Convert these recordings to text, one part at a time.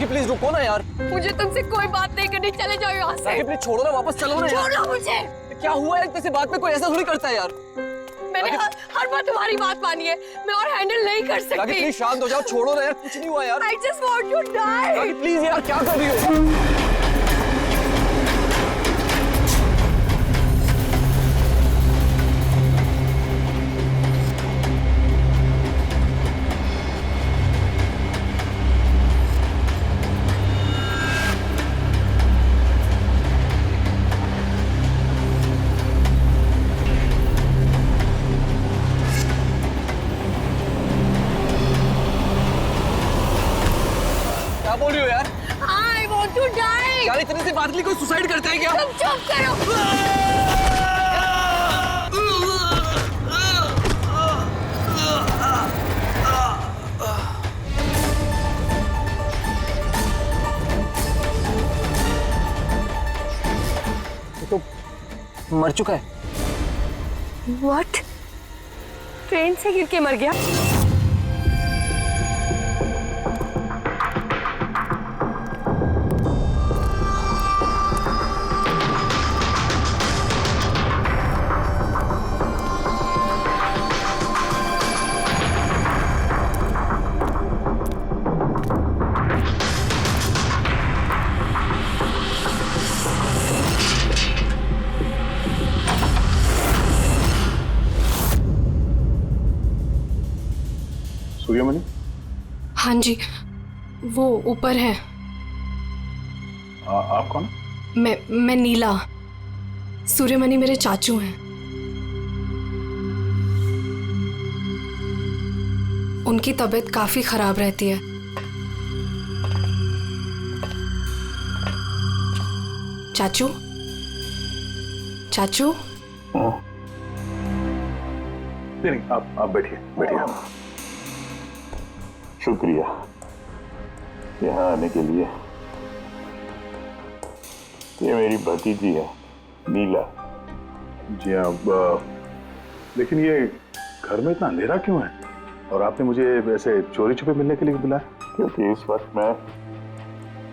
Please रुको ना यार। मुझे तुमसे कोई बात नहीं करनी, चले जाओ यहाँ से। राखी प्लीज छोड़ो ना, वापस चलो ना यार। छोड़ो मुझे। क्या हुआ है, किसी बात पे कोई ऐसा थोड़ी करता है यार। मैंने हर बार तुम्हारी बात मानी है, मैं और हैंडल नहीं कर राखी सकती। प्लीज शांत हो जाओ, छोड़ो ना यार, कुछ नहीं हुआ यार। I just want to die। Rakhi please यार, क्या कर रही हो? क्या बोल रही हो यार? I want to die। यार इतने से बात के लिए कोई सुसाइड करता है क्या? तुम चुप करो। ये तो मर चुका है। What? ट्रेन से गिर के मर गया? सूर्यमणि? हाँ जी, वो ऊपर है। आप कौन? मैं नीला। सूर्यमणि मेरे चाचू हैं। उनकी तबीयत काफी खराब रहती है। चाचू, चाचू। नहीं, आप बैठिए बैठिए। शुक्रिया यहाँ आने के लिए। ये मेरी भतीजी है नीला। जी हाँ, लेकिन ये घर में इतना अंधेरा क्यों है? और आपने मुझे वैसे चोरी छुपे मिलने के लिए बुलाया? क्योंकि इस वक्त मैं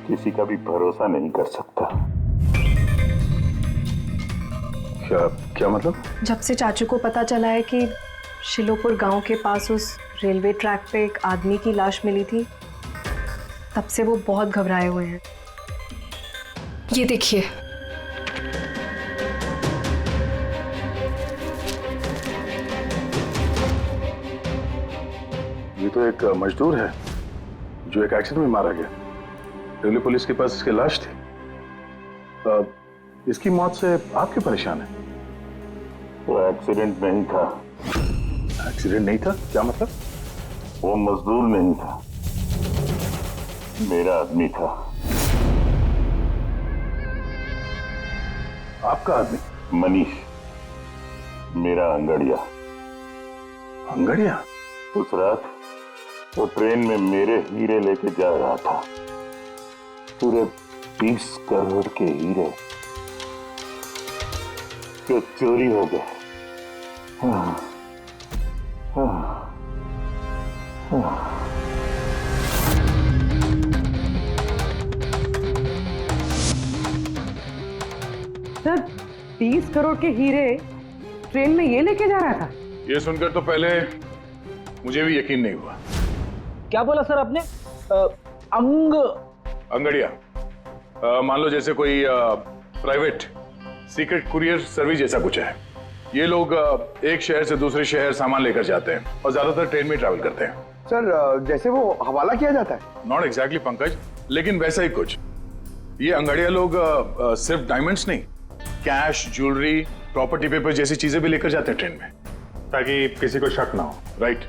किसी का भी भरोसा नहीं कर सकता। क्या मतलब? जब से चाचू को पता चला है कि शिलोपुर गांव के पास उस रेलवे ट्रैक पे एक आदमी की लाश मिली थी, तब से वो बहुत घबराए हुए हैं। ये देखिए। ये तो एक मजदूर है जो एक एक्सीडेंट में मारा गया। रेलवे पुलिस के पास इसकी लाश थी। इसकी मौत से आप क्यों परेशान हैं? वो एक्सीडेंट नहीं था। एक्सीडेंट नहीं था? क्या मतलब? वो मजदूर नहीं था, मेरा आदमी था। आपका आदमी? मनीष, मेरा अंगड़िया। अंगड़िया? उस रात वो ट्रेन में मेरे हीरे लेके जा रहा था। पूरे 20 करोड़ के हीरे जो चोरी हो गए। सर, 30 करोड़ के हीरे ट्रेन में ये लेके जा रहा था? ये सुनकर तो पहले मुझे भी यकीन नहीं हुआ। क्या बोला सर आपने? अंगड़िया, मान लो जैसे कोई प्राइवेट सीक्रेट कुरियर सर्विस जैसा कुछ है। ये लोग एक शहर से दूसरे शहर सामान लेकर जाते हैं और ज्यादातर ट्रेन में ट्रैवल करते हैं। सर, जैसे वो हवाला किया जाता है? नॉट एग्जैक्टली पंकज, लेकिन वैसा ही कुछ। ये अंगड़िया लोग सिर्फ डायमंड्स नहीं, कैश, ज्वेलरी, प्रॉपर्टी पेपर जैसी चीजें भी लेकर जाते हैं ट्रेन में, ताकि किसी को शक ना हो। राइट?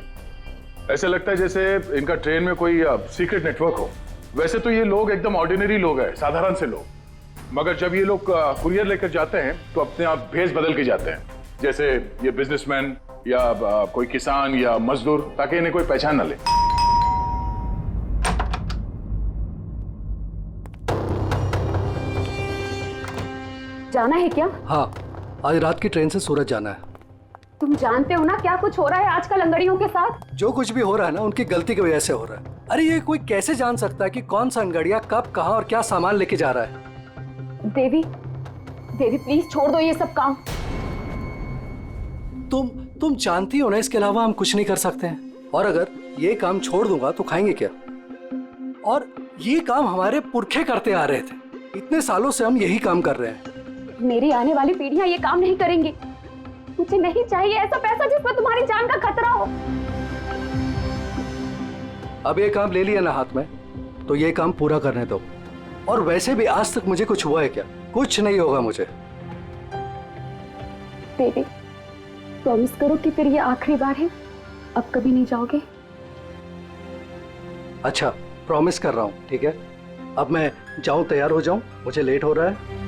ऐसा लगता है जैसे इनका ट्रेन में कोई सीक्रेट नेटवर्क हो। वैसे तो ये लोग एकदम ऑर्डिनरी लोग हैं, साधारण से लोग, मगर जब ये लोग कुरियर लेकर जाते हैं तो अपने आप भेस बदल के जाते हैं, जैसे ये बिजनेसमैन या कोई किसान या मजदूर, ताकि इन्हें कोई पहचान ना ले। जाना है क्या? हाँ, आज रात की ट्रेन से सूरत जाना है। तुम जानते हो ना क्या कुछ हो रहा है आजकल अंगड़ियों के साथ? जो कुछ भी हो रहा है ना उनकी गलती की वजह से हो रहा है। अरे ये कोई कैसे जान सकता है कि कौन सा अंगड़िया कब कहाँ और क्या सामान लेके जा रहा है? देवी, देवी प्लीज छोड़ दो ये सब काम। तुम जानती हो ना, इसके अलावा हम कुछ नहीं कर सकते हैं। और अगर ये काम छोड़ दूंगा तो खाएंगे क्या? और ये काम हमारे पुरखे करते आ रहे थे, इतने सालों से हम यही काम कर रहे हैं। मेरी आने वाली पीढ़ियां ये काम नहीं करेंगी। मुझे नहीं चाहिए ऐसा पैसा जिसमें तुम्हारी जान का खतरा हो। अब ये काम ले लिया ना हाथ में, तो ये काम पूरा करने दो। और वैसे भी आज तक मुझे कुछ हुआ है क्या? कुछ नहीं होगा मुझे। देवी, प्रॉमिस करो कि फिर ये आखिरी बार है, अब कभी नहीं जाओगे। अच्छा, प्रॉमिस कर रहा हूँ, ठीक है? अब मैं जाऊं, तैयार हो जाऊं, मुझे लेट हो रहा है।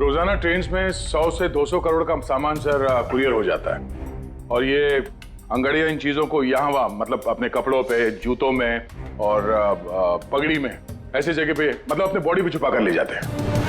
रोजाना ट्रेन्स में 100 से 200 करोड़ का सामान सर कुरियर हो जाता है। और ये अंगड़िया इन चीजों को यहाँ वहाँ, मतलब अपने कपड़ों पे, जूतों में और पगड़ी में, ऐसी जगह पे, मतलब अपने बॉडी पे छुपा कर ले जाते हैं।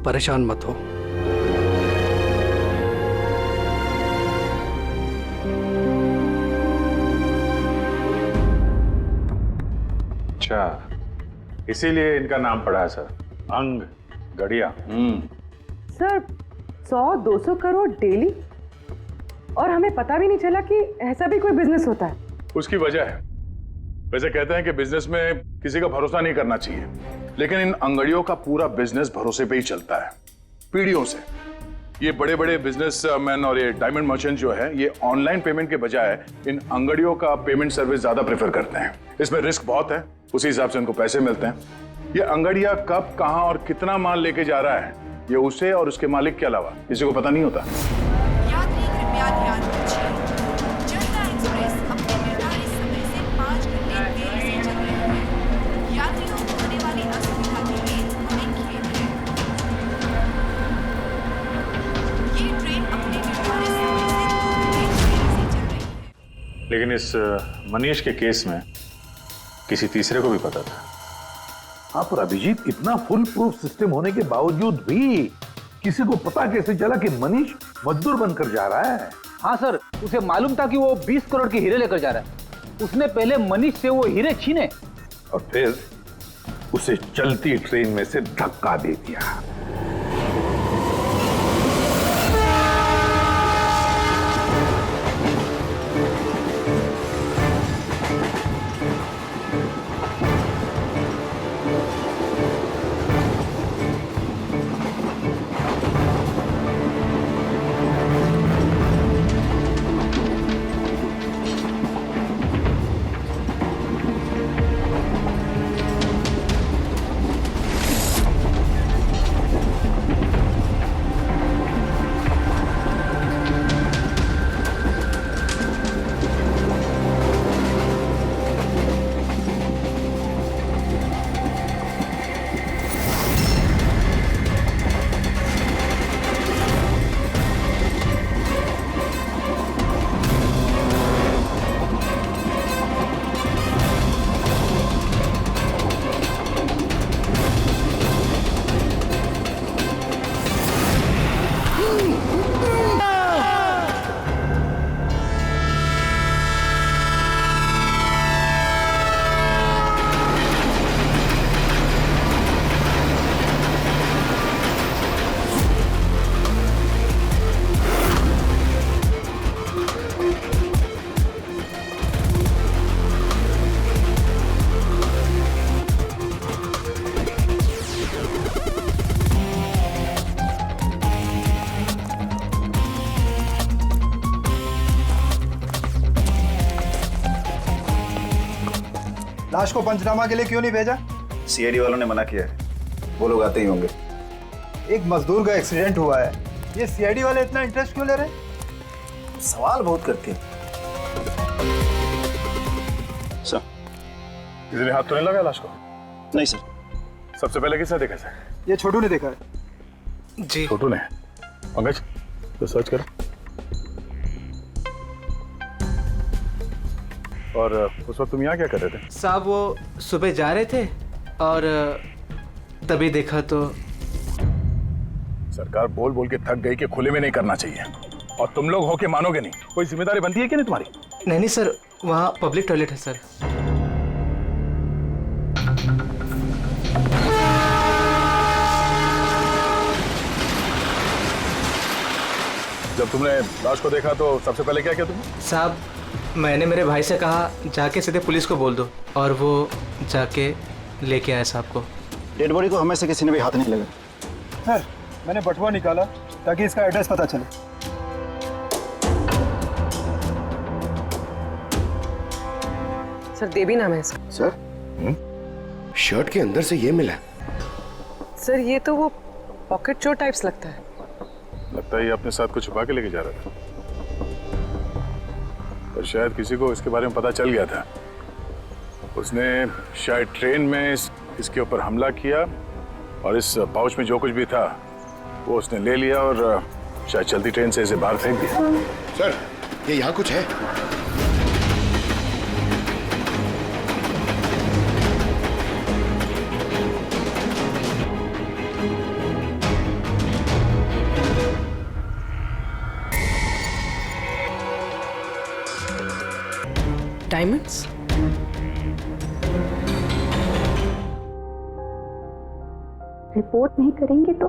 परेशान मत हो। अच्छा, इसीलिए इनका नाम पड़ा है सर, अंग गड़िया। सर 100-200 करोड़ डेली, और हमें पता भी नहीं चला कि ऐसा भी कोई बिजनेस होता है। उसकी वजह है, वैसे कहते हैं कि बिजनेस में किसी का भरोसा नहीं करना चाहिए, लेकिन इन अंगड़ियों का पूरा बिजनेस भरोसे पे ही चलता है, पीढ़ियों से। ये बड़े बड़े बिजनेसमैन और ये डायमंड मर्चेंट जो है, ये ऑनलाइन पेमेंट के बजाय इन अंगड़ियों का पेमेंट सर्विस ज्यादा प्रेफर करते हैं। इसमें रिस्क बहुत है, उसी हिसाब से उनको पैसे मिलते हैं। ये अंगड़िया कब, कहां और कितना माल लेके जा रहा है, ये उसे और उसके मालिक के अलावा किसी को पता नहीं होता। यात्री कृपया ध्यान दीजिए, जनता एक्सप्रेस अपने निर्धारित समय से 5 घंटे देरी से चल रही है। यात्रियों को होने वाली असुविधा के लिए हमें खेद है। ये ट्रेन अपने निर्धारित समय से 2 घंटे देरी से चल रही है। लेकिन इस मनीष के केस में किसी तीसरे को भी पता था। हाँ, पर अभिजीत, इतना फुल प्रूफ सिस्टम होने के बावजूद भी किसी को पता कैसे चला कि मनीष मजदूर बनकर जा रहा है? हाँ सर, उसे मालूम था कि वो 20 करोड़ के हीरे लेकर जा रहा है। उसने पहले मनीष से वो हीरे छीने और फिर उसे चलती ट्रेन में से धक्का दे दिया। लाश को पंचनामा के लिए क्यों नहीं भेजा? सीआईडी वालों ने मना किया है। वो लोग आते ही होंगे। एक मजदूर का एक्सीडेंट हुआ है, ये सीआईडी वाले इतना इंटरेस्ट क्यों ले रहे हैं? सवाल बहुत करते हैं। सर, किसी ने हाथ तो नहीं लगाया लाश को? नहीं सर। सबसे पहले किसने देखा सर? ये छोटू ने देखा है। जी छोटू ने। पंकज, तो सर्च करो। और उस वक्त तुम यहाँ क्या कर रहे थे? साहब वो सुबह जा रहे थे और तभी देखा तो। सरकार बोल बोल के थक गई कि खुले में नहीं करना चाहिए, और तुम लोग हो के मानोगे नहीं। कोई जिम्मेदारी बनती है कि नहीं तुम्हारी? नहीं सर, वहाँ पब्लिक टॉयलेट है सर। जब तुमने लाश को देखा तो सबसे पहले क्या किया तुमने? साहब मैंने मेरे भाई से कहा जाके सीधे पुलिस को बोल दो, और वो जाके लेके आया साहब को। डेड बॉडी को हमें से किसी ने भी हाथ नहीं लगा। सर, मैंने बटुआ निकाला ताकि इसका एड्रेस पता चले। सर देवी नाम है इसका। सर, शर्ट के अंदर से ये मिला। सर ये तो वो पॉकेट चोर टाइप्स लगता है। लगता है ये अपने साथ कुछ छुपा के लेके जा रहा था, और शायद किसी को इसके बारे में पता चल गया था। उसने शायद ट्रेन में इसके ऊपर हमला किया, और इस पाउच में जो कुछ भी था वो उसने ले लिया, और शायद चलती ट्रेन से इसे बाहर फेंक दिया। सर, ये यहाँ कुछ है। डायमंड्स? रिपोर्ट नहीं करेंगे तो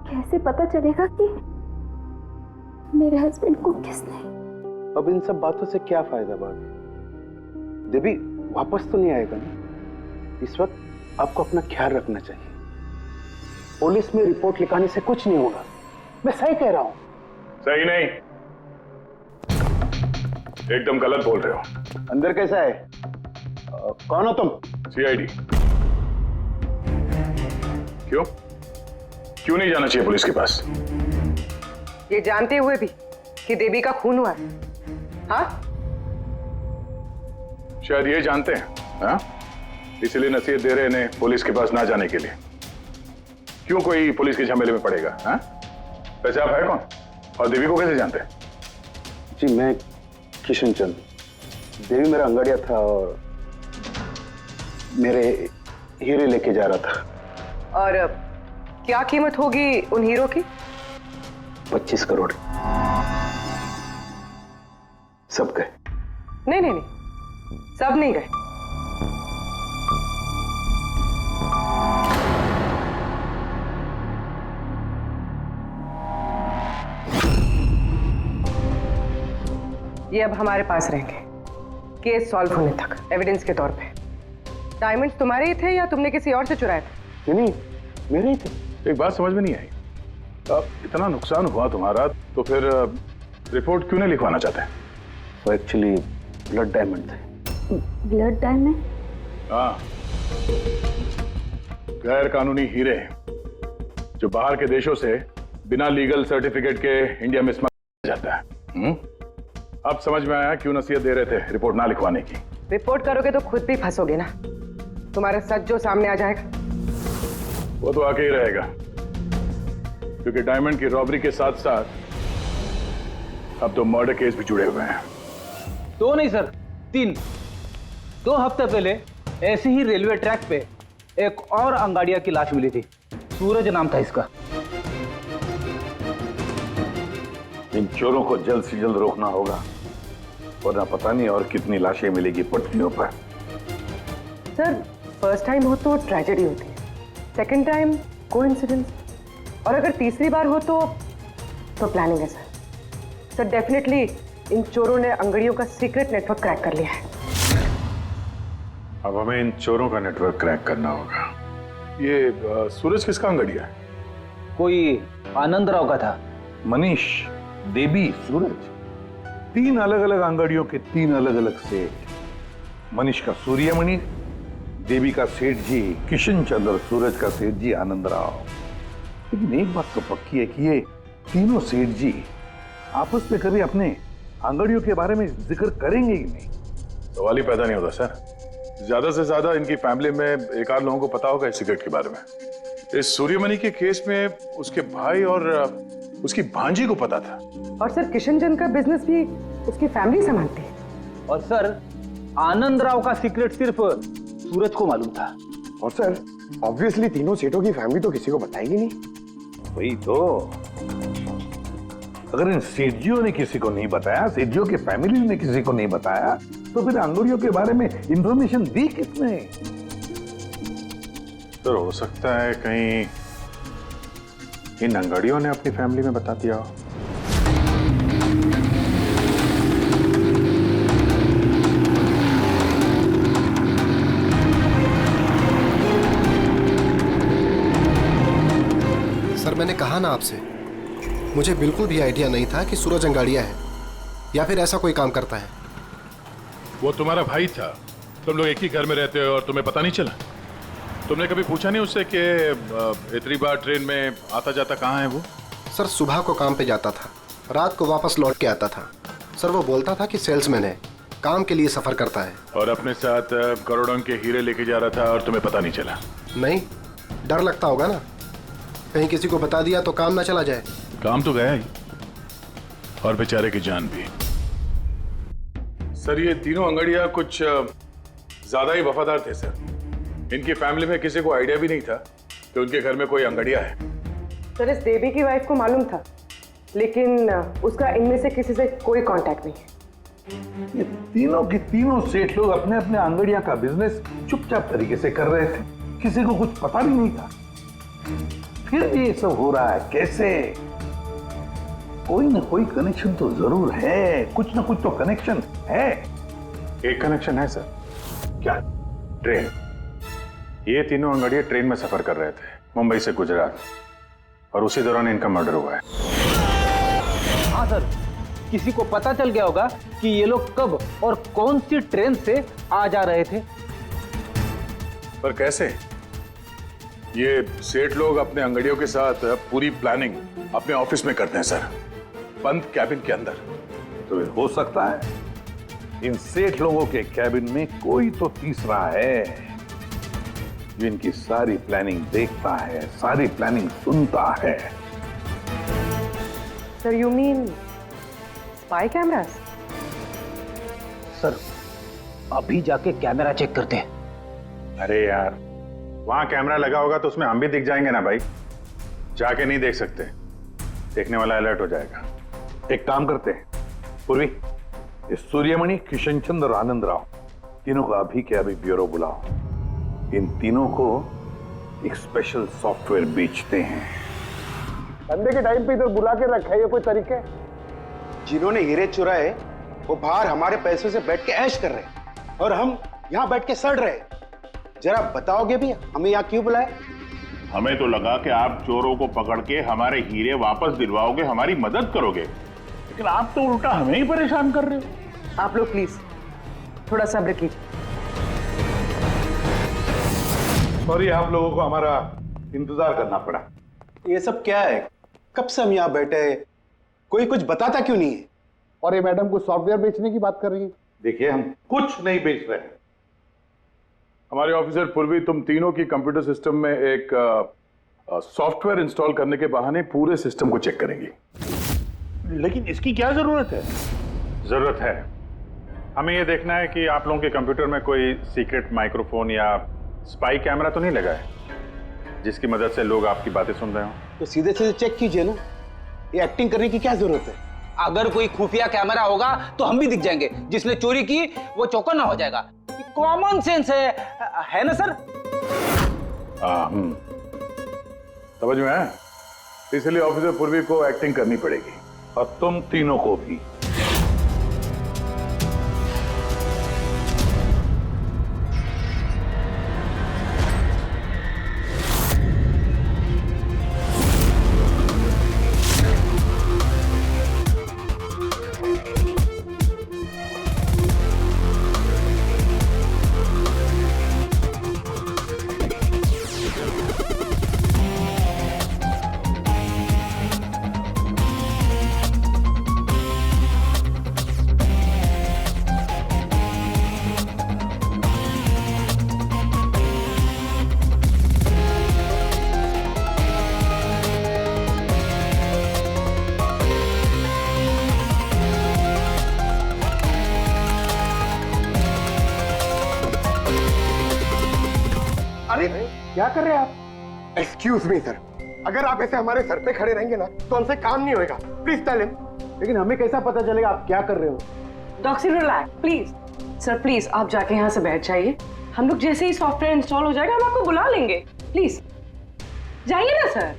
कैसे पता चलेगा कि मेरे हस्बैंड को किसने? अब इन सब बातों से क्या फायदा भाभी? देवी वापस तो नहीं आएगा ना? इस वक्त आपको अपना ख्याल रखना चाहिए। पुलिस में रिपोर्ट लिखाने से कुछ नहीं होगा। मैं सही कह रहा हूं। सही नहीं, एकदम गलत बोल रहे हो। अंदर कैसा है? कौन हो तुम? सीआईडी। क्यों क्यों नहीं जाना चाहिए पुलिस के पास? ये जानते हुए भी कि देवी का खून हुआ है? हाँ? शायद ये जानते हैं, हाँ? इसलिए नसीहत दे रहे हैं इन्हें पुलिस के पास ना जाने के लिए। क्यों कोई पुलिस के झमेले में पड़ेगा? हाँ? वैसे आप है कौन, और देवी को कैसे जानते हैं? जी मैं किशन चंद। देवी मेरा अंगड़िया था और मेरे हीरे लेके जा रहा था। और क्या कीमत होगी उन हीरो की? 25 करोड़। सब गए? नहीं नहीं नहीं, सब नहीं गए। ये अब हमारे पास रहेंगे केस सॉल्व होने तक, एविडेंस के तौर पे। डायमंड्स तुम्हारे ही थे या तुमने किसी और से चुराए थे? नहीं, मेरे ही थे। एक बात समझ में नहीं आई, अब इतना नुकसान हुआ तुम्हारा तो फिर रिपोर्ट क्यों नहीं लिखवाना चाहते? वो एक्चुअली ब्लड डायमंड थे। Blood diamond? हाँ, गैर कानूनी हीरे जो बाहर के देशों से बिना लीगल सर्टिफिकेट के इंडिया में स्मगल जाता है। अब समझ में आया क्यों नसीहत दे रहे थे रिपोर्ट ना लिखवाने की। रिपोर्ट करोगे तो खुद भी फंसोगे ना, तुम्हारा सच जो सामने आ जाएगा। वो तो आके ही रहेगा, क्योंकि डायमंड की रॉबरी के साथ साथ अब तो मर्डर केस भी जुड़े हुए हैं। 2 नहीं सर, 3। 2 हफ्ते पहले ऐसे ही रेलवे ट्रैक पे एक और अंगाड़िया की लाश मिली थी। सूरज नाम था इसका। इन चोरों को जल्द से जल्द रोकना होगा, वरना पता नहीं और कितनी लाशें मिलेगी पटरियों पर। सर, फर्स्ट टाइम हो तो ट्रेजेडी होती है, सेकंड टाइम कोइंसिडेंस, और अगर तीसरी बार हो तो प्लानिंग है सर। सर डेफिनेटली इन चोरों ने अंगड़ियों का सीक्रेट नेटवर्क क्रैक कर लिया है। अब हमें इन चोरों का नेटवर्क क्रैक करना होगा। ये सूरज किसका अंगड़िया है? कोई आनंद राव का था। मनीष, देवी, सूरज, 3 अलग अलग अंगड़ियों के 3 अलग अलग सेठ। मनीष का सूर्यमणि, देवी का सेठ जी किशन चंद्र, सूरज का सेठ जी आनंद राव। लेकिन एक बात तो पक्की है कि ये तीनों सेठ जी आपस में कभी अपने आंगड़ियों के बारे में जिक्र करेंगे ही नहीं। सवाल ही पैदा नहीं होता सर। ज्यादा से ज्यादा इनकी फैमिली में एक आध लोगों को पता होगा इस सिगरेट के बारे में। इस सूर्यमणि के केस में उसके भाई और उसकी भांजी को पता था। और सर किशन चंद का बिजनेस भी उसकी फैमिली संभालती है। और सर आनंद राव का सीक्रेट सिर्फ सूरज को मालूम था। और सर ऑब्वियसली तीनों सेठों की फैमिली तो किसी को बताएगी नहीं। वही तो, अगर इन सेठजियों ने किसी को नहीं बताया, सेठजियों की फैमिली ने किसी को नहीं बताया, तो फिर अंगूरियों के बारे में इंफॉर्मेशन दी किसने? सर हो सकता है कहीं इन अंगड़ियों ने अपनी फैमिली में बता दिया हो। सर मैंने कहा ना आपसे, मुझे बिल्कुल भी आइडिया नहीं था कि सूरज अंगाड़िया है या फिर ऐसा कोई काम करता है। वो तुम्हारा भाई था, तुम लोग एक ही घर में रहते हो और तुम्हें पता नहीं चला? तुमने कभी पूछा नहीं उससे कि इतनी बार ट्रेन में आता जाता कहाँ है वो? सर सुबह को काम पे जाता था, रात को वापस लौट के आता था। सर वो बोलता था कि सेल्समैन है, काम के लिए सफर करता है। और अपने साथ करोड़ों के हीरे लेके जा रहा था और तुम्हें पता नहीं चला? नहीं, डर लगता होगा ना, कहीं किसी को बता दिया तो काम ना चला जाए। काम तो गया ही, और बेचारे की जान भी। सर ये तीनों अंगड़िया कुछ ज्यादा ही वफादार थे सर। इनकी फैमिली में किसी को आइडिया भी नहीं था कि उनके घर में कोई अंगड़िया है। सर इस देवी की वाइफ को मालूम था, लेकिन उसका इनमें से किसी से कोई कांटेक्ट नहीं है। ये तीनों के तीनों सेठ लोग अपने अपने अंगड़िया का बिजनेस चुपचाप तरीके से कर रहे थे, किसी को कुछ पता भी नहीं था। फिर ये सब हो रहा है कैसे? कोई ना कोई कनेक्शन तो जरूर है, कुछ ना कुछ तो कनेक्शन है। एक कनेक्शन है सर। क्या? ट्रेन। ये तीनों अंगड़िया ट्रेन में सफर कर रहे थे मुंबई से गुजरात, और उसी दौरान इनका मर्डर हुआ है। हाँ सर, किसी को पता चल गया होगा कि ये लोग कब और कौन सी ट्रेन से आ जा रहे थे। पर कैसे? ये सेठ लोग अपने अंगड़ियों के साथ पूरी प्लानिंग अपने ऑफिस में करते हैं सर, बंद कैबिन के अंदर। तो हो सकता है इन सेठ लोगों के कैबिन में कोई तो तीसरा है जो इनकी सारी प्लानिंग देखता है, सारी प्लानिंग सुनता है। Sir you mean spy cameras? Sir अभी जाके कैमरा चेक करते हैं। अरे यार वहां कैमरा लगा होगा तो उसमें हम भी दिख जाएंगे ना भाई। जाके नहीं देख सकते, देखने वाला अलर्ट हो जाएगा। एक काम करते हैं पूर्वी, इस सूर्यमणि, किशन चंद्र और आनंद राव तीनों को अभी के अभी ब्यूरो बुलाओ। इन तीनों को एक स्पेशल सॉफ्टवेयर बेचते हैं। धंधे के टाइम पे इधर बुला के रखा है, ये कोई तरीका है? जिन्होंने हीरे चुराए वो बाहर हमारे पैसों से बैठ के ऐश कर रहे हैं और हम यहाँ बैठ के सड़ रहे हैं। जरा बताओगे भी हमें यहाँ क्यों बुलाए? हमें तो लगा कि आप चोरों को पकड़ के हमारे हीरे वापस दिलवाओगे, हमारी मदद करोगे, लेकिन आप तो उल्टा हमें ही परेशान कर रहे हो। आप लोग प्लीज थोड़ा सब्र कीजिए। सॉरी आप लोगों को हमारा इंतजार करना पड़ा। ये सब क्या है? कब से हम यहाँ बैठे हैं, कोई कुछ बताता क्यों नहीं है? और ये मैडम को सॉफ्टवेयर बेचने की बात कर रही है। देखिए हम कुछ नहीं बेच रहे हैं। हमारे ऑफिसर पूर्वी तुम तीनों की कंप्यूटर सिस्टम में एक सॉफ्टवेयर इंस्टॉल करने के बहाने पूरे सिस्टम को चेक करेंगी। लेकिन इसकी क्या जरूरत है? जरूरत है, हमें यह देखना है कि आप लोगों के कंप्यूटर में कोई सीक्रेट माइक्रोफोन या स्पाई कैमरा तो नहीं लगा है जिसकी मदद से लोग आपकी बातें सुन रहे हो। तो सीधे सीधे चेक कीजिए ना, ये एक्टिंग करने की क्या जरूरत है? अगर कोई खुफिया कैमरा होगा तो हम भी दिख जाएंगे, जिसने चोरी की वो चौकन्ना हो जाएगा। कॉमन सेंस है ना सर? समझ में आया? इसलिए ऑफिसर पूर्वी को एक्टिंग करनी पड़ेगी, और तुम तीनों को भी। निकाले थे। क्या कर रहे हैं आप? एक्सक्यूज मी सर, अगर आप ऐसे हमारे सर पे खड़े रहेंगे ना तो हमसे काम नहीं होएगा। Please tell him. लेकिन हमें कैसा पता चलेगा आप क्या कर रहे हो? Doctor relax please. Sir please आप जाके यहाँ से बैठ जाइए। हम लोग जैसे ही सॉफ्टवेयर इंस्टॉल हो जाएगा हम आपको बुला लेंगे। प्लीज जाइए ना सर।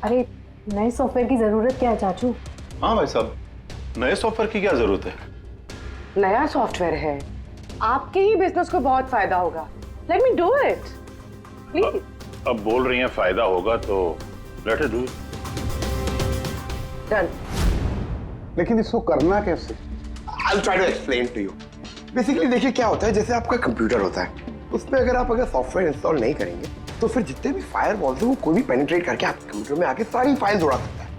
अरे नए सॉफ्टवेयर की जरूरत क्या है चाचू? हाँ भाई साहब, नए सॉफ्टवेयर की क्या जरूरत है? नया सॉफ्टवेयर है, आपके ही बिजनेस को बहुत फायदा होगा। Let me do it please. अब बोल रही हैं फायदा होगा तो लेट इट डू। डन। लेकिन इसको करना कैसे? I'll try to explain to you. Basically देखिए क्या होता है, जैसे आपका कंप्यूटर होता है, उसमें अगर सॉफ्टवेयर इंस्टॉल नहीं करेंगे तो फिर जितने भी फायरवॉल्स हैं वो कोई भी पेनिट्रेट करके आपके कंप्यूटर में आके सारी फाइल्स उड़ा सकता है।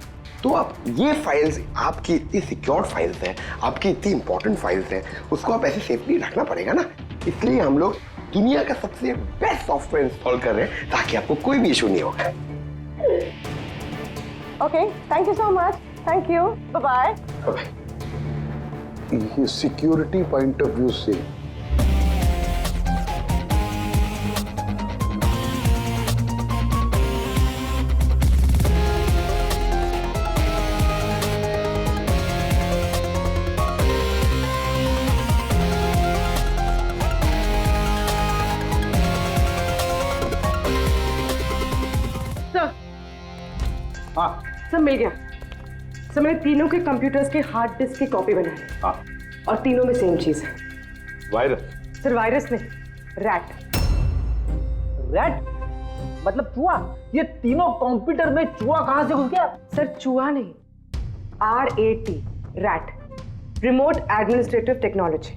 तो आप ये फाइल्स, आपकी इतनी सिक्योर्ड फाइल्स हैं, आपकी इतनी इंपॉर्टेंट फाइल्स हैं, उसको आप ऐसे सेफली रखना पड़ेगा ना। इसलिए हम लोग दुनिया का सबसे बेस्ट सॉफ्टवेयर इंस्टॉल कर रहे हैं ताकि आपको कोई भी इशू नहीं होगा। Okay, thank you so much. Thank you, bye bye. ये सिक्योरिटी पॉइंट ऑफ व्यू से सब मिल गया। सर मैंने तीनों के कंप्यूटर्स के हार्ड डिस्क की कॉपी बनाई है। हाँ। और तीनों में सेम चीज है। वायरस? सर वायरस नहीं, रैट। रैट मतलब चूहा? ये तीनों कंप्यूटर में चूहा कहां से घुस गया? सर चूहा नहीं, RAT, rat, remote administrative technology,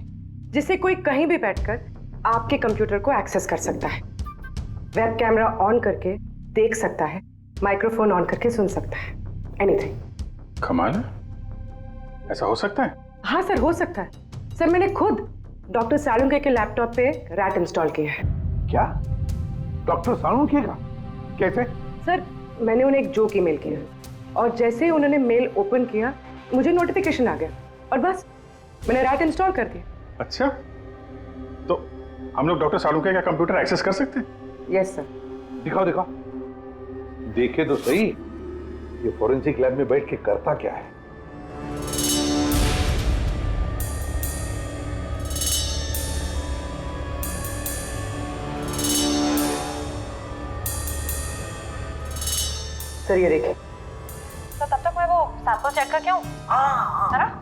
जिससे कोई कहीं भी बैठकर आपके कंप्यूटर को एक्सेस कर सकता है, वेब कैमरा ऑन करके देख सकता है, माइक्रोफोन ऑन करके सुन सकता है, एनीथिंग। कमाल है, ऐसा हो सकता है? हाँ सर हो सकता है। सर मैंने खुद डॉक्टर सालुंके के लैपटॉप पे रैट इंस्टॉल किया है। क्या? डॉक्टर सालुंके का? कैसे? सर मैंने उन्हें एक जोक ईमेल किया और जैसे ही उन्होंने मेल ओपन किया मुझे नोटिफिकेशन आ गया और बस मैंने रैट इंस्टॉल कर दिया। अच्छा, तो हम लोग डॉक्टर सालुंके का कंप्यूटर एक्सेस कर सकते हैं? Yes sir. दिखाओ दिखाओ, देखे तो सही ये फॉरेंसिक लैब में बैठ के करता क्या है। सर ये देखिए। तो तब तक मैं वो सैंपल चेक करके आऊं? हाँ। Sir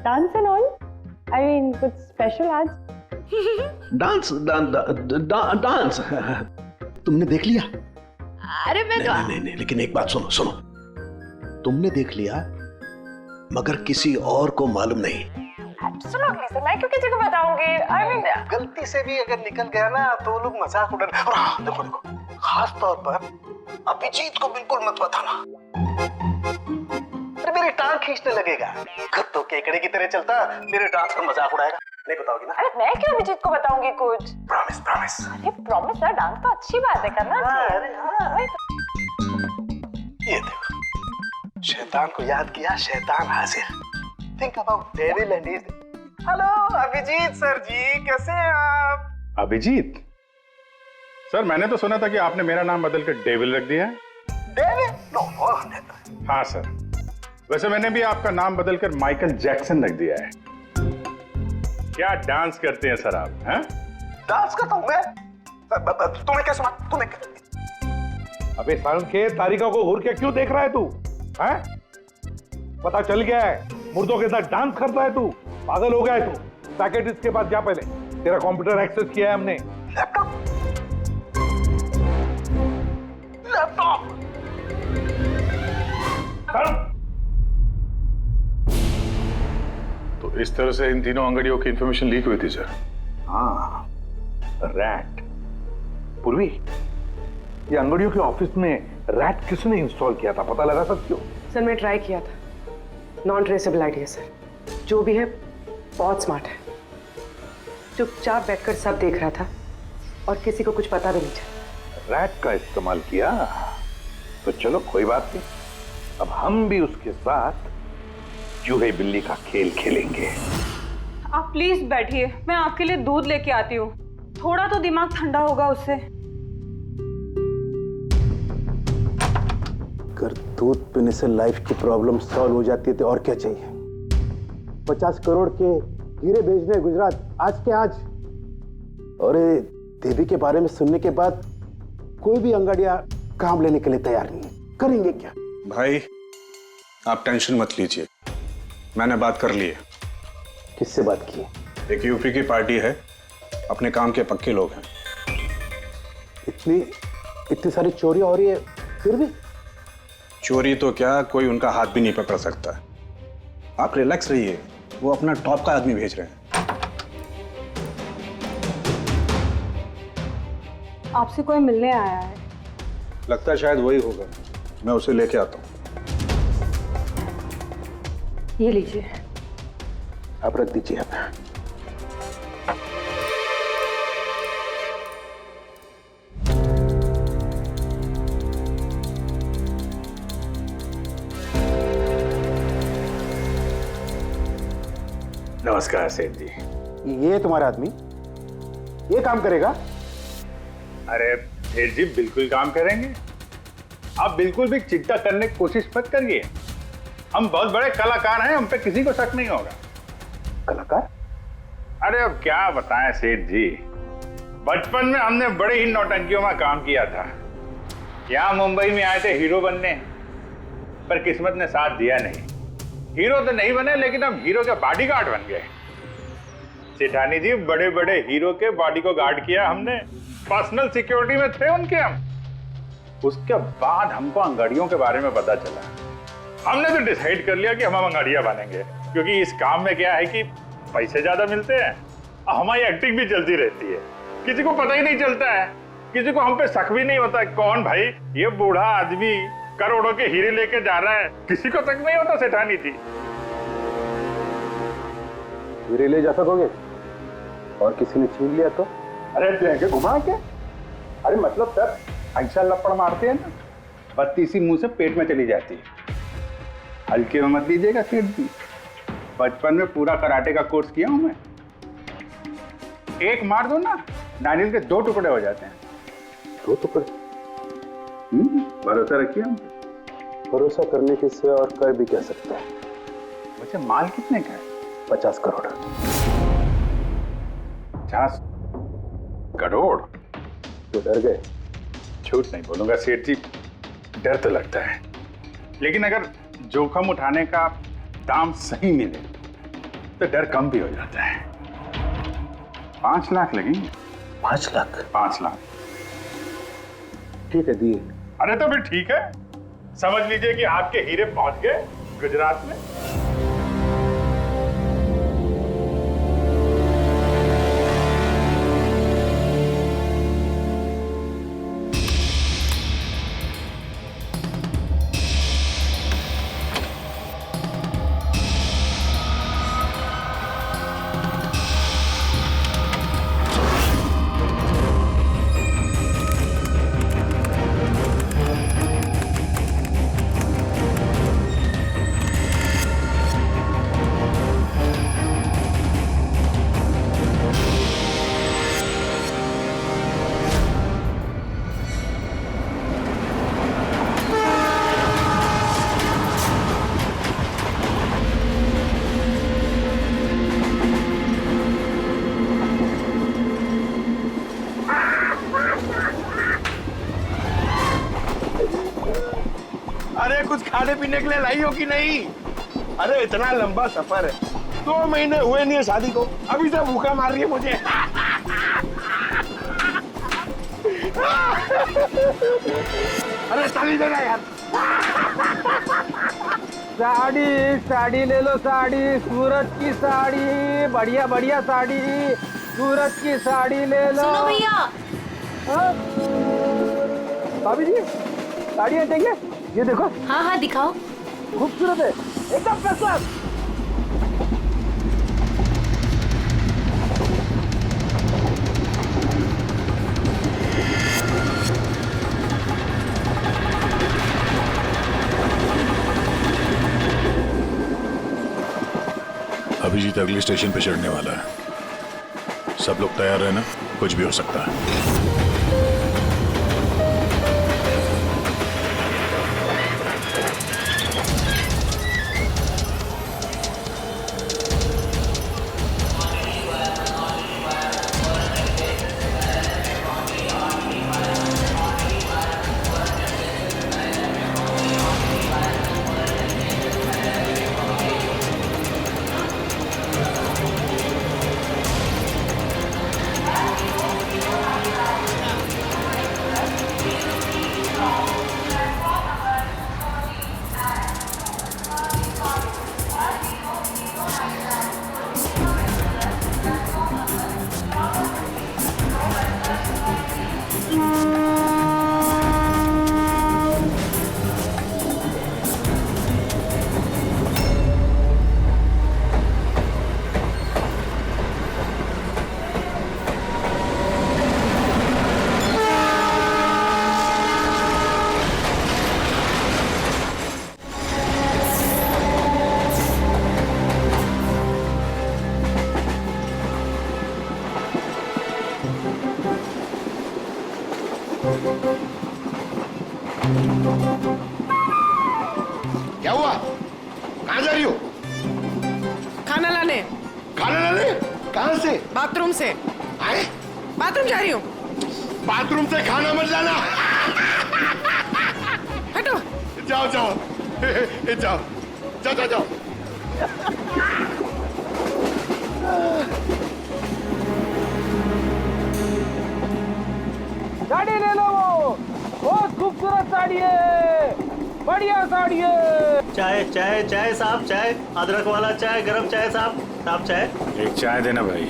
dance and all, I mean कुछ स्पेशल आज? डांस डांस तुमने देख लिया? अरे मैं तो नहीं, लेकिन एक बात सुनो सुनो, तुमने देख लिया मगर किसी और को मालूम नहीं। एब्सोल्युटली सर, मैं क्यों किसी को बताऊंगी? आई मीन गलती से भी अगर निकल गया ना तो लोग मजाक उड़ा। और हाँ देखो देखो, खास तौर पर अभिजीत को बिल्कुल मत बताना। अरे मेरी टांग खींचने लगेगा। खुद तो केकड़े की तरह चलता, मेरे डांस का मजाक उड़ाएगा। नहीं बताओगी ना? अरे मैं क्यों अभिजीत को बताऊंगी कुछ? Promise promise. अरे प्रॉमिस यार, डांस तो अच्छी बात है, करना चाहिए। ये देखो, शैतान को याद किया, शैतान हाजिर। Think about devil and his. Hello Abhijit sir ji, कैसे हैं आप? अभिजीत सर, मैंने तो सुना था कि आपने मेरा नाम बदल कर डेविल रख दिया है। डेविल? नो। हाँ सर, वैसे मैंने भी आपका नाम बदलकर माइकल जैक्सन रख दिया है। क्या डांस करते हैं सर आप? हैं? डांस करता हूँ मैं? तुम्हें क्या सुना? तुम्हें? अबे सांखे, तारिका को घूर के क्यों देख रहा है तू? हैं? पता चल गया है, मुर्दों के साथ डांस करता है तू। पागल हो गया है तू। साइकियाट्रिस्ट के पास जा पहले। तेरा कंप्यूटर एक्सेस किया है हमने। लैपटॉप? लैपटॉप? तो इस तरह से इन तीनों अंगड़ियों की इंफॉर्मेशन लीक हुई थी सर। हाँ, रैट। पूर्वी, ये अंगड़ियों के ऑफिस में रैट किसने इंस्टॉल किया था, पता लगा सकते हो? सर मैं ट्राई किया था, नॉन ट्रेसेबल आइडिया सर। जो भी है बहुत स्मार्ट है, चुपचाप बैठकर सब देख रहा था और किसी को कुछ पता भी नहीं चला। रैट का इस्तेमाल किया तो चलो कोई बात नहीं, अब हम भी उसके साथ चूहे बिल्ली का खेल खेलेंगे। आप प्लीज बैठिए, मैं आपके लिए दूध लेके आती हूँ, थोड़ा तो दिमाग ठंडा होगा उससे। अगर दूध पीने से लाइफ की प्रॉब्लम सॉल्व हो जाती है तो और क्या चाहिए? 50 करोड़ के हीरे भेजने गुजरात आज के आज। और देवी के बारे में सुनने के बाद कोई भी अंगड़िया काम लेने के लिए तैयार नहीं है। करेंगे क्या? भाई आप टेंशन मत लीजिए, मैंने बात कर ली है। किससे बात की? एक यूपी की पार्टी है, अपने काम के पक्के लोग हैं। इतनी सारी चोरियां हो रही है फिर भी? चोरी तो क्या, कोई उनका हाथ भी नहीं पकड़ सकता। आप रिलैक्स रहिए, वो अपना टॉप का आदमी भेज रहे हैं। आपसे कोई मिलने आया है? लगता है शायद वही होगा, मैं उसे लेके आता हूँ। ये लीजिए। आप रख दीजिए। आप नमस्कार सेठ जी। ये तुम्हारा आदमी ये काम करेगा? अरे सेठ जी, बिल्कुल काम करेंगे। आप बिल्कुल भी चिंता करने की कोशिश मत करिए, हम बहुत बड़े कलाकार हैं, हम पे किसी को शक नहीं होगा। कलाकार? अरे अब क्या बताएं सेठ जी, बचपन में हमने बड़े ही नौटंकियों में काम किया था। यहाँ मुंबई में आए थे हीरो बनने, पर किस्मत ने साथ दिया नहीं। हीरो तो नहीं बने, लेकिन हम हीरो के बॉडीगार्ड बन गए। सेठानी जी, बड़े बड़े हीरो के बॉडी को गार्ड किया हमने, पर्सनल सिक्योरिटी में थे उनके हम। उसके बाद हमको अंगड़ियों के बारे में पता चला, हमने तो डिसाइड कर लिया कि हम अंगड़िया बनेंगे, क्योंकि इस काम में क्या है कि पैसे ज्यादा मिलते हैं और हमारी एक्टिंग भी चलती रहती है। किसी को पता ही नहीं चलता है, किसी को हम पे शक भी नहीं होता कौन भाई ये बूढ़ा आदमी करोड़ों के हीरे लेके जा रहा है, किसी को शक नहीं होता। सेठानी थी। हीरे ले जा सकोगे और किसी ने छीन लिया तो? अरे लेके घुमा के, अरे मतलब सर ऐसा लपड़ मारते हैं ना, बत्ती सी मुंह से पेट में चली जाती है। हल्के में मत लीजिएगा सेठ जी, बचपन में पूरा कराटे का कोर्स किया हूं मैं। एक मार दो ना, नारियल के 2 टुकड़े हो जाते हैं। 2 टुकड़े? भरोसा रखिए हम। भरोसा करने के सिवा और कर भी क्या सकता है? वैसे माल कितने का है? 50 करोड़। 50 करोड़? तो डर गए? झूठ नहीं बोलूंगा सेठ जी, डर तो लगता है, लेकिन अगर जोखिम उठाने का दाम सही मिले तो डर कम भी हो जाता है। 5 लाख लगेंगे। 5 लाख? 5 लाख। ठीक है, दिए। अरे तो फिर ठीक है, समझ लीजिए कि आपके हीरे पहुंच गए गुजरात में। कुछ खाने पीने के लिए लाई हो कि नहीं? अरे इतना लंबा सफर है, 2 महीने हुए नहीं है शादी को, अभी से भूखा मार रही है मुझे। अरे ताली देना यार। साड़ी साड़ी ले लो, साड़ी सूरत की साड़ी, बढ़िया बढ़िया साड़ी, सूरत की साड़ी ले लो। सुनो भैया। हाँ? भाभी जी साड़ियाँ चाहिए? ये देखो। हाँ हाँ दिखाओ। खूबसूरत है, एकदम फर्स्ट क्लास। अभिजीत अगले स्टेशन पे चढ़ने वाला है, सब लोग तैयार रहना, कुछ भी हो सकता है। क्या हुआ? कहाँ जा रही हो? खाना लाने। खाना लाने? कहाँ से? बाथरूम से। आए? बाथरूम जा रही हूँ। बाथरूम से खाना मत लाना। हटो। जाओ जाओ जाओ जाओ जाओ जाओ। साड़ी ले लो, वो बहुत खूबसूरत साड़ी है, बढ़िया साड़ी है। चाय चाय चाय साहब, चाय अदरक वाला चाय, गरम चाय साहब। साहब चाय। एक चाय देना भाई।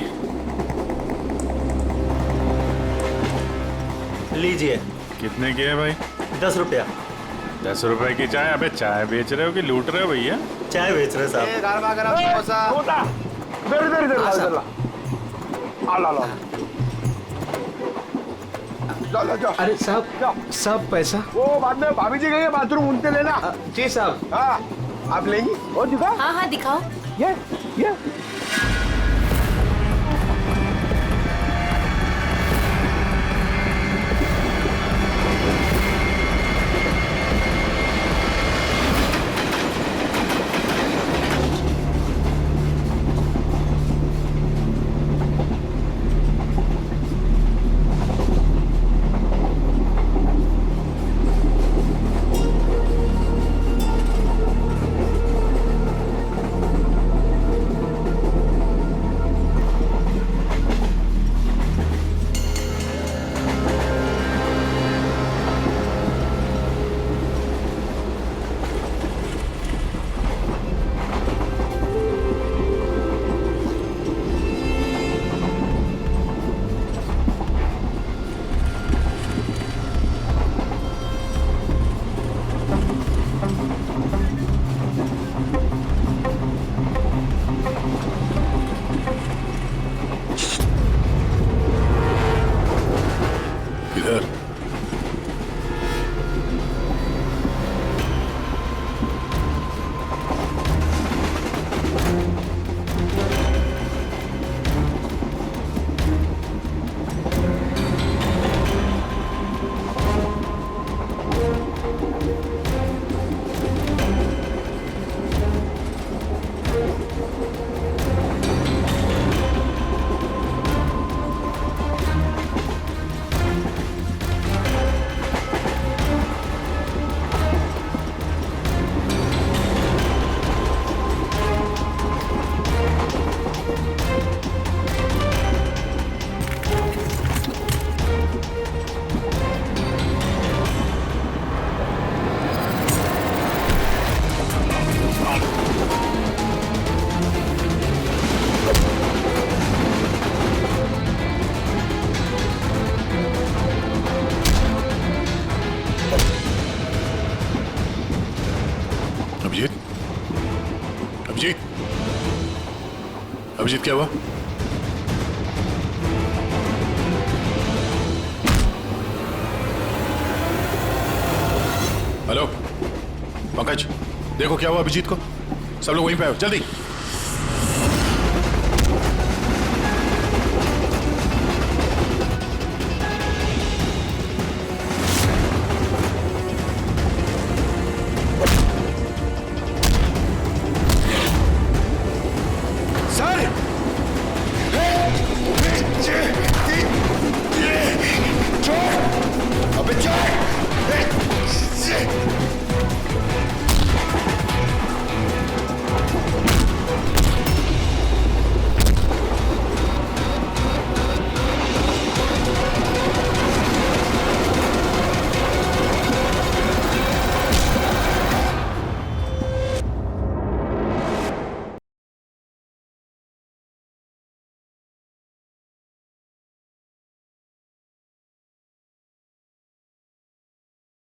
लीजिए। कितने की है भाई? 10 रुपया। 10 रुपए की चाय? अबे चाय बेच रहे हो कि लूट रहे हो भैया? चाय बेच रहे साहब। गरमा गरम समोसा। इधर इधर इधर ला ला ला। जाओ जाओ। अरे साहब, सब पैसा वो बाद में भाभी जी गई है बाथरूम, उनसे लेना। जी साहब। हाँ आप लेंगी? और दिखाओ। हाँ हाँ दिखाओ। ये अभिजीत, अभिजीत, अभिजीत क्या हुआ? हेलो पंकज, देखो क्या हुआ अभिजीत को। सब लोग वहीं पे आओ जल्दी।